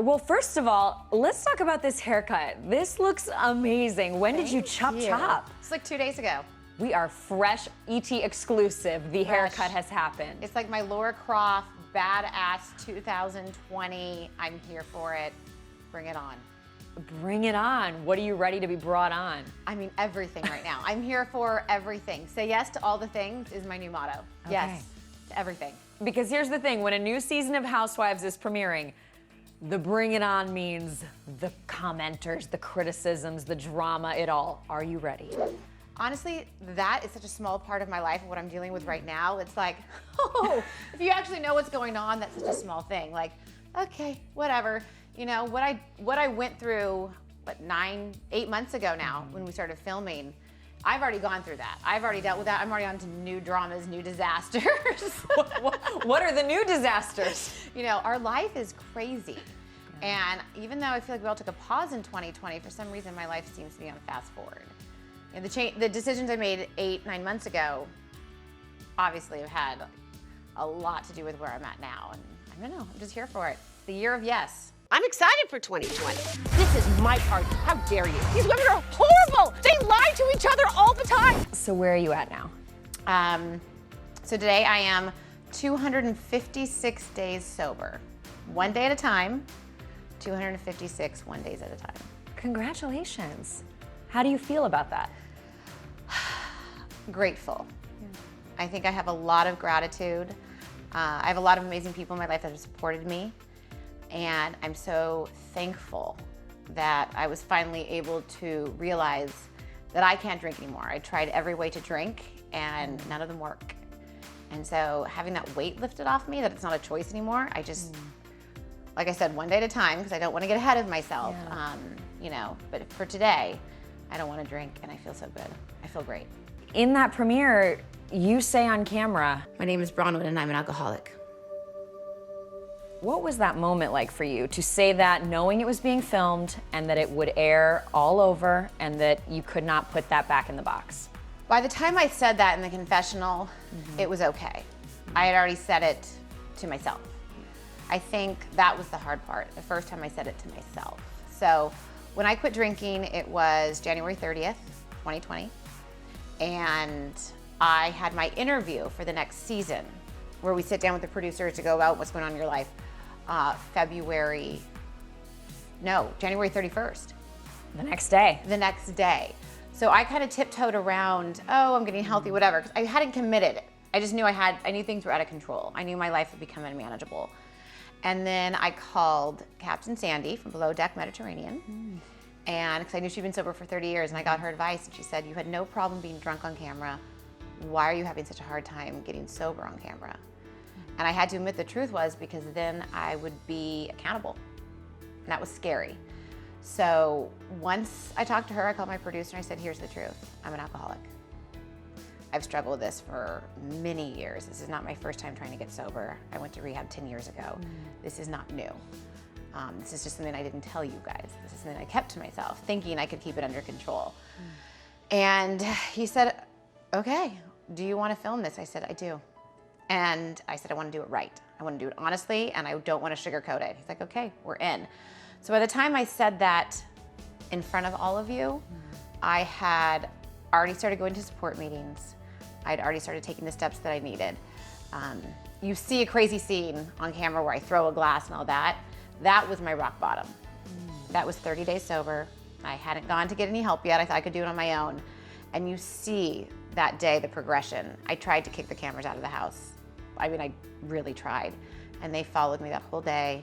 Well, first of all, let's talk about this haircut. This looks amazing. When did you chop? It's like 2 days ago. We are fresh, ET exclusive. The haircut has happened. It's like my Laura Croft badass 2020. I'm here for it. Bring it on. Bring it on. What are you ready to be brought on? I mean, everything right now. I'm here for everything. Say yes to all the things is my new motto. Okay. Yes to everything. Because here's the thing, when a new season of Housewives is premiering, the bring it on means the commenters, the criticisms, the drama, it all. Are you ready? Honestly, that is such a small part of my life and what I'm dealing with right now. It's like, oh, if you actually know what's going on, that's such a small thing. Like, okay, whatever. You know, what I went through, 8 months ago now when we started filming, I've already gone through that. I've already dealt with that. I'm already on to new dramas, new disasters. What are the new disasters? You know, our life is crazy. And even though I feel like we all took a pause in 2020, for some reason my life seems to be on a fast forward. And the decisions I made 8-9 months ago obviously have had a lot to do with where I'm at now. And I don't know, I'm just here for it. The year of yes. I'm excited for 2020. This is my party. How dare you? These women are horrible. They lie to each other all the time. So where are you at now? So today I am 256 days sober. 1 day at a time, 256 1 days at a time. Congratulations. How do you feel about that? Grateful. I think I have a lot of gratitude. I have a lot of amazing people in my life that have supported me. And I'm so thankful that I was finally able to realize that I can't drink anymore. I tried every way to drink and none of them work. And so having that weight lifted off me, that it's not a choice anymore, I just, like I said, 1 day at a time, because I don't want to get ahead of myself, you know, but for today, I don't want to drink and I feel so good. I feel great. In that premiere, you say on camera, My name is Braunwyn and I'm an alcoholic. what was that moment like for you to say that knowing it was being filmed and that it would air all over and that you could not put that back in the box? By the time I said that in the confessional, it was okay. I had already said it to myself. I think that was the hard part, the first time I said it to myself. So when I quit drinking, it was January 30th, 2020. And I had my interview for the next season where we sit down with the producers to go about what's going on in your life. January 31st. The next day. The next day. So I kind of tiptoed around, oh, I'm getting healthy, whatever, because I hadn't committed. I just knew I knew things were out of control. I knew my life would become unmanageable. And then I called Captain Sandy from Below Deck Mediterranean. And because I knew she'd been sober for 30 years and I got her advice and she said, you had no problem being drunk on camera. Why are you having such a hard time getting sober on camera? And I had to admit the truth was because then I would be accountable. And that was scary. So once I talked to her, I called my producer and I said, here's the truth, I'm an alcoholic. I've struggled with this for many years. This is not my first time trying to get sober. I went to rehab 10 years ago. This is not new. This is just something I didn't tell you guys. This is something I kept to myself, thinking I could keep it under control. And he said, okay, do you want to film this? I said, I do. And I said, I want to do it right. I want to do it honestly, and I don't want to sugarcoat it. He's like, okay, we're in. So by the time I said that in front of all of you, I had already started going to support meetings. I'd already started taking the steps that I needed. You see a crazy scene on camera where I throw a glass and all that. That was my rock bottom. That was 30 days sober. I hadn't gone to get any help yet. I thought I could do it on my own. And you see that day, the progression. I tried to kick the cameras out of the house. I mean, I really tried. And they followed me that whole day.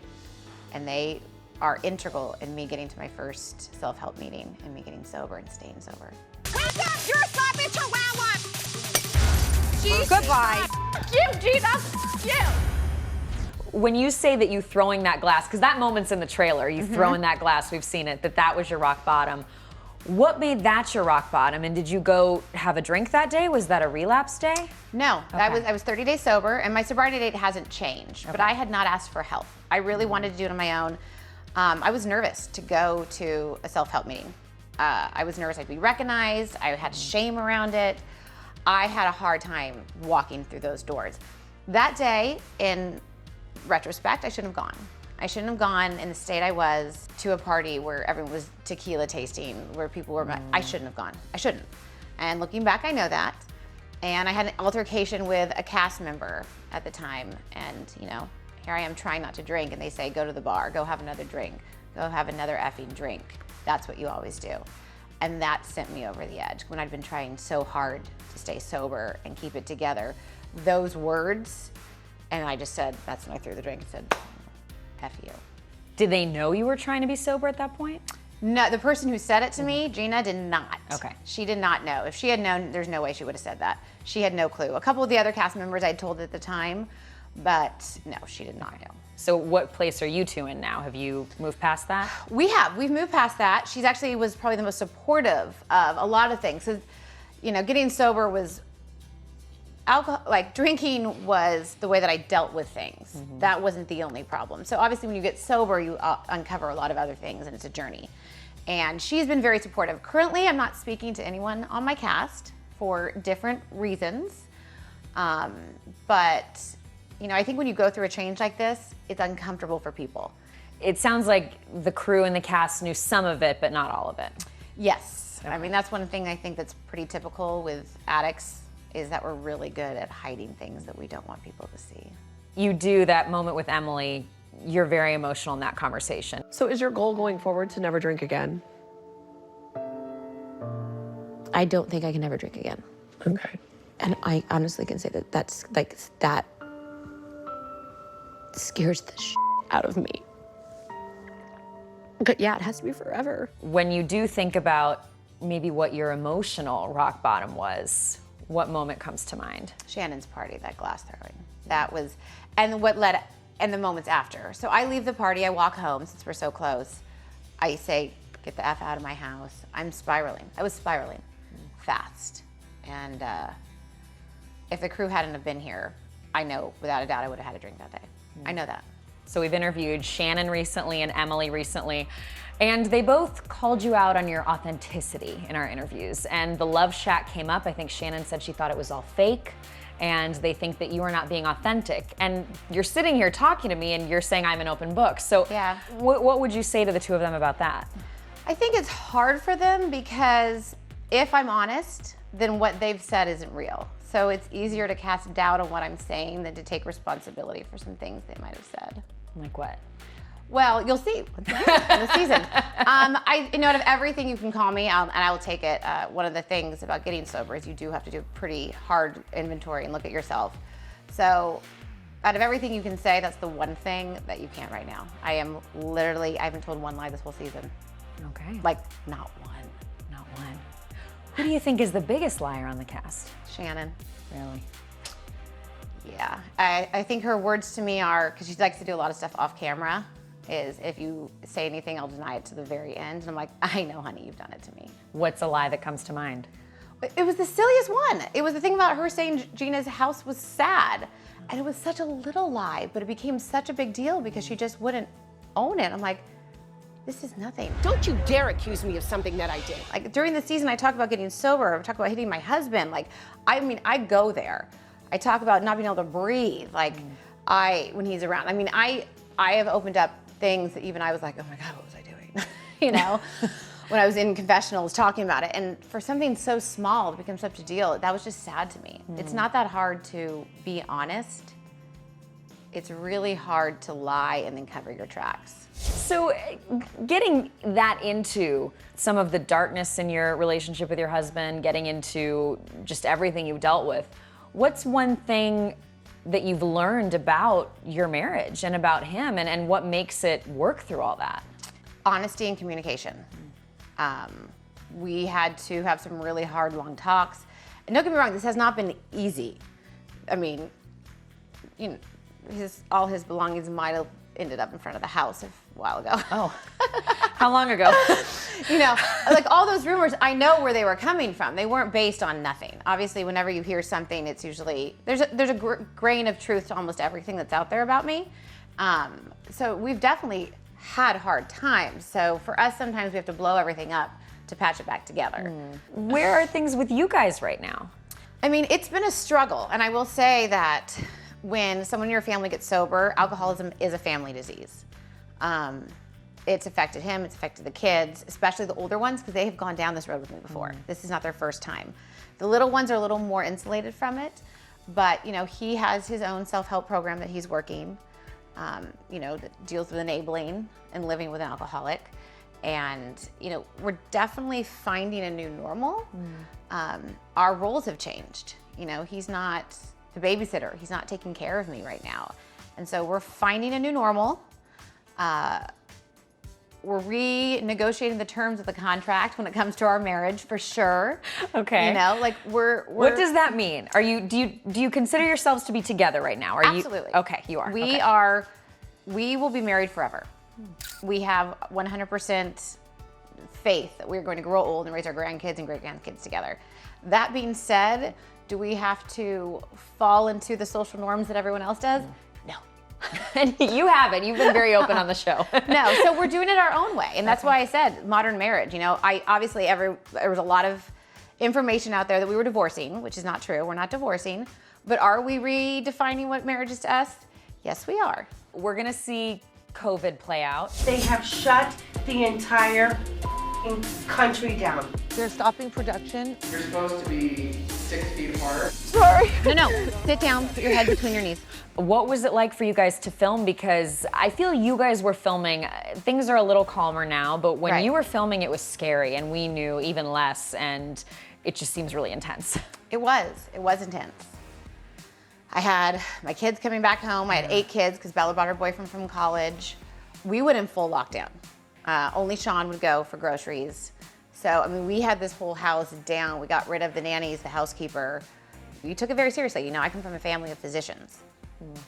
And they are integral in me getting to my first self-help meeting and me getting sober and staying sober. Wake up! You're a slap at your wow one! Goodbye. You, Jesus! You! When you say that you throwing that glass, because that moment's in the trailer, you throwing that glass, we've seen it, that was your rock bottom. What made that your rock bottom? And did you go have a drink that day? Was that a relapse day? No, I was 30 days sober, and my sobriety date hasn't changed, but I had not asked for help. I really wanted to do it on my own. I was nervous to go to a self-help meeting. I was nervous I'd be recognized. I had shame around it. I had a hard time walking through those doors. That day, in retrospect, I shouldn't have gone. I shouldn't have gone in the state I was to a party where everyone was tequila tasting, where people were, I shouldn't have gone. I shouldn't. And looking back, I know that. And I had an altercation with a cast member at the time. And, you know, here I am trying not to drink, and they say, go to the bar, go have another drink, go have another effing drink. That's what you always do. And that sent me over the edge when I'd been trying so hard to stay sober and keep it together. Those words, and I just said, that's when I threw the drink and said, F you. Did they know you were trying to be sober at that point? No, the person who said it to me, Gina, did not. Okay. She did not know. If she had known, there's no way she would have said that. She had no clue. A couple of the other cast members I'd told at the time, but no, she did not know. So what place are you two in now? Have you moved past that? We've moved past that. She's actually was probably the most supportive of a lot of things. So, you know, getting sober was alcohol, like drinking was the way that I dealt with things. Mm-hmm. That wasn't the only problem. So obviously when you get sober, you uncover a lot of other things, and it's a journey. And she's been very supportive. Currently, I'm not speaking to anyone on my cast for different reasons. But, you know, I think when you go through a change like this, it's uncomfortable for people. It sounds like the crew and the cast knew some of it, but not all of it. Yes. Okay. I mean, that's one thing I think that's pretty typical with addicts, is that we're really good at hiding things that we don't want people to see. You do that moment with Emily. You're very emotional in that conversation. So is your goal going forward to never drink again? I don't think I can ever drink again. Okay. And I honestly can say that that scares the shit out of me. But yeah, it has to be forever. When you do think about maybe what your emotional rock bottom was, what moment comes to mind? Shannon's party, that glass throwing. That was, and what led, and the moments after. So I leave the party, I walk home, since we're so close. I say, get the F out of my house. I'm spiraling. I was spiraling fast. And if the crew hadn't have been here, I know without a doubt I would have had a drink that day. I know that. So we've interviewed Shannon recently and Emily recently, and they both called you out on your authenticity in our interviews. And the Love Shack came up. I think Shannon said she thought it was all fake, and they think that you are not being authentic. And you're sitting here talking to me and you're saying I'm an open book. So yeah. What would you say to the two of them about that? I think it's hard for them because if I'm honest, then what they've said isn't real. So it's easier to cast doubt on what I'm saying than to take responsibility for some things they might have said. Like what? Well, you'll see in the season. You know, out of everything you can call me, and I will take it. One of the things about getting sober is you do have to do pretty hard inventory and look at yourself. So out of everything you can say, that's the one thing that you can't right now. I haven't told one lie this whole season. Okay. Like, not one. Not one. Who do you think is the biggest liar on the cast? Shannon. Really? Yeah. I think her words to me are, because she likes to do a lot of stuff off camera, is if you say anything, I'll deny it to the very end. And I'm like, I know, honey, you've done it to me. What's a lie that comes to mind? It was the silliest one. It was the thing about her saying Gina's house was sad. And it was such a little lie, but it became such a big deal because she just wouldn't own it. I'm like, this is nothing. Don't you dare accuse me of something that I did. Like during the season, I talk about getting sober. I talk about hitting my husband. Like, I mean, I go there. I talk about not being able to breathe. Like, when he's around. I mean, I have opened up things that even I was like, oh my God, what was I doing? You know, when I was in confessionals talking about it. And for something so small to become such a deal, that was just sad to me. It's not that hard to be honest. It's really hard to lie and then cover your tracks. So getting that into some of the darkness in your relationship with your husband, getting into just everything you've dealt with, what's one thing that you've learned about your marriage and about him, and what makes it work through all that? Honesty and communication. We had to have some really hard, long talks. And don't get me wrong, this has not been easy. I mean, you know, all his belongings might have ended up in front of the house a while ago. Oh, how long ago? You know, like all those rumors, I know where they were coming from. They weren't based on nothing. Obviously, whenever you hear something, it's usually, there's a grain of truth to almost everything that's out there about me. So we've definitely had hard times. So for us, sometimes we have to blow everything up to patch it back together. Where are things with you guys right now? I mean, it's been a struggle. And I will say that when someone in your family gets sober, alcoholism is a family disease. It's affected him, it's affected the kids, especially the older ones, because they have gone down this road with me before. This is not their first time. The little ones are a little more insulated from it, but you know, he has his own self-help program that he's working, you know, that deals with enabling and living with an alcoholic. And you know, we're definitely finding a new normal. Our roles have changed. You know, he's not the babysitter, he's not taking care of me right now. And so we're finding a new normal. We're renegotiating the terms of the contract when it comes to our marriage, for sure. Okay. You know, like we're What does that mean? Do you consider yourselves to be together right now? Are absolutely. you? Okay, you are. We Okay. are. We will be married forever. We have 100% faith that we're going to grow old and raise our grandkids and great grandkids together. That being said, do we have to fall into the social norms that everyone else does? No. And you haven't. You've been very open on the show. No, so we're doing it our own way. And that's why I said modern marriage. You know, there was a lot of information out there that we were divorcing, which is not true. We're not divorcing. But are we redefining what marriage is to us? Yes, we are. We're gonna see COVID play out. They have shut the entire country down. They're stopping production. You're supposed to be 6 feet apart. No, sit down, put your head between your knees. What was it like for you guys to film? Because I feel you guys were filming, things are a little calmer now, but when Right. you were filming, it was scary and we knew even less, and it just seems really intense. It was intense. I had my kids coming back home. I had 8 kids because Bella brought her boyfriend from college. We went in full lockdown. Only Sean would go for groceries. So, I mean, we had this whole house down. We got rid of the nannies, the housekeeper. We took it very seriously. You know, I come from a family of physicians.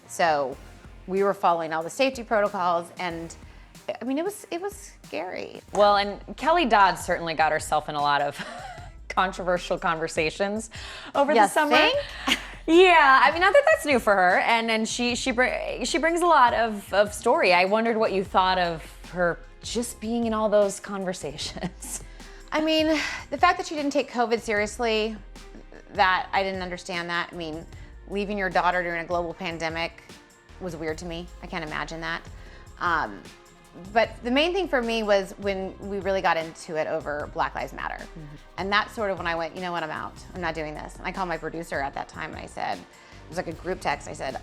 So we were following all the safety protocols, and I mean, it was scary. Well, and Kelly Dodd certainly got herself in a lot of controversial conversations over the You summer. think? Yeah, I mean, not that that's new for her, and she brings a lot of story. I wondered what you thought of her just being in all those conversations. I mean, the fact that she didn't take COVID seriously, that I didn't understand that. I mean, leaving your daughter during a global pandemic was weird to me. I can't imagine that. But the main thing for me was when we really got into it over Black Lives Matter. And that's sort of when I went, you know what, I'm out. I'm not doing this. And I called my producer at that time and I said, it was like a group text. I said,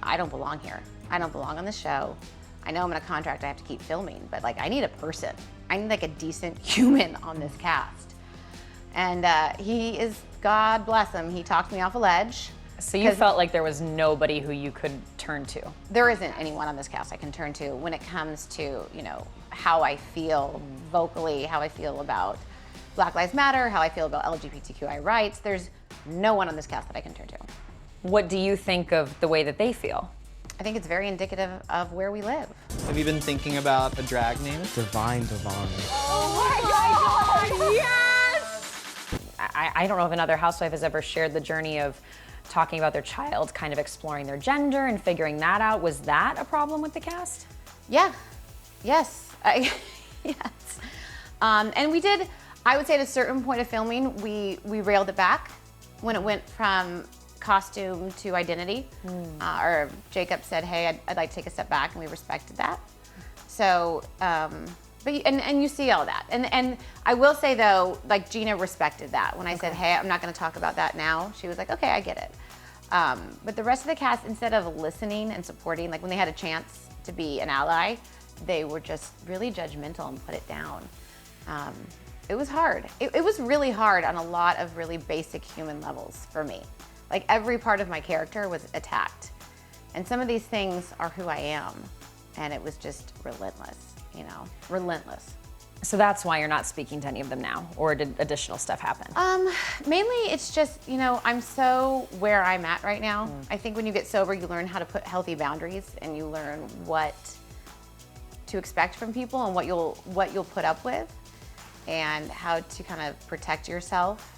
I don't belong here. I don't belong on the show. I know I'm in a contract, I have to keep filming, but like I need a person. I need like a decent human on this cast. And he is, God bless him, he talked me off a ledge. So you felt like there was nobody who you could turn to? There isn't anyone on this cast I can turn to when it comes to, you know, how I feel vocally, how I feel about Black Lives Matter, how I feel about LGBTQI rights. There's no one on this cast that I can turn to. What do you think of the way that they feel? I think it's very indicative of where we live. Have you been thinking about a drag name? Divine Devon. I don't know if another housewife has ever shared the journey of talking about their child, kind of exploring their gender and figuring that out. Was that a problem with the cast? Yeah, yes, yes. And we did, I would say at a certain point of filming, we railed it back when it went from costume to identity. Or Jacob said, hey, I'd like to take a step back, and we respected that. So, and you see all that. And I will say though, like Gina respected that. When I said, hey, I'm not gonna talk about that now, she was like, okay, I get it. But the rest of the cast, instead of listening and supporting, like when they had a chance to be an ally, they were just really judgmental and put it down. It was hard. It was really hard on a lot of really basic human levels for me. Like every part of my character was attacked. And some of these things are who I am. And it was just relentless, you know, relentless. So that's why you're not speaking to any of them now, or did additional stuff happen? Mainly it's just, you know, I'm so where I'm at right now. I think when you get sober, you learn how to put healthy boundaries, and you learn what to expect from people and what you'll put up with, and how to kind of protect yourself.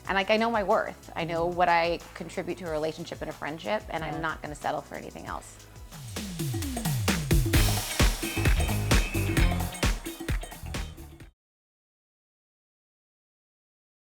And like, I know my worth. I know what I contribute to a relationship and a friendship, and I'm not gonna settle for anything else.